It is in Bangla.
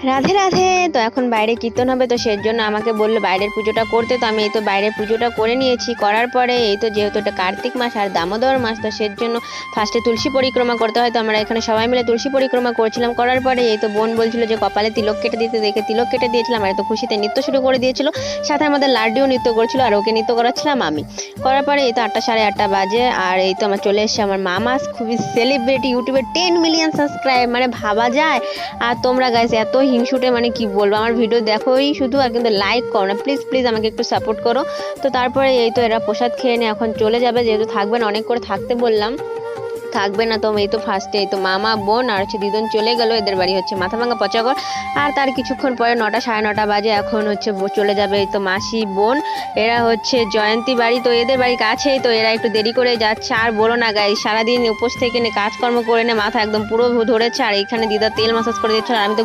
রাধে রাধে। তো এখন বাইরে কীর্তন হবে, তো সেজন্য আমাকে বললো বাইরের পুজোটা করতে। তো আমি এই তো বাইরের পুজোটা করে নিয়েছি। করার পরে এই তো যেহেতু এটা কার্তিক মাস আর দামোদর মাস, তো সেজন্য ফার্স্টে তুলসী পরিক্রমা করতে হয়। তো আমরা এখানে সবাই মিলে তুলসী পরিক্রমা করছিলাম। করার পরে এই তো বোন বলছিল যে কপালে তিলক কেটে দিতে, দেখে তিলক কেটে দিয়েছিলাম। আর এই তো খুশিতে নৃত্য শুরু করে দিয়েছিল, সাথে আমাদের লাড্ডুও নৃত্য করছিল আর ওকে নৃত্য করাচ্ছিলাম আমি। করার পরে এই তো 8টা সাড়ে 8টা বাজে, আর এই তো আমার চলে এসছে আমার মামা, খুবই সেলিব্রিটি, ইউটিউবে 10 মিলিয়ন সাবস্ক্রাইব, মানে ভাবা যায়। আর তোমরা গাইস এত হিংসুটে, মানে কি বলবো, আমার ভিডিও দেখোই শুধু আর কিন্তু লাইক করো না, প্লিজ প্লিজ আমাকে একটু সাপোর্ট করো। তো তারপরে এই তো এরা প্রসাদ খেয়ে নিয়ে এখন চলে যাবে, যেহেতু থাকবে না, অনেক করে থাকতে বললাম, থাকবে না। তো এই তো ফার্স্টে এই তো মামা বোন আর হচ্ছে দিদন চলে গেল, এদের বাড়ি হচ্ছে মাথাভাঙা পচাগড়। আর তার কিছুক্ষণ পরে 9টা সাড়ে 9টা বাজে, এখন হচ্ছে চলে যাবে এই তো মাসি বোন, এরা হচ্ছে জয়ন্তী বাড়ি। তো এদের বাড়ি কাছেই, তো এরা একটু দেরি করে যাচ্ছে। আর বলো না গাই, সারাদিন উপোস থেকে কাজকর্ম করে নে মাথা একদম পুরো ধরেছে। আর এইখানে দিদা তেল মাসাজ করে দিচ্ছে, আর আমি তো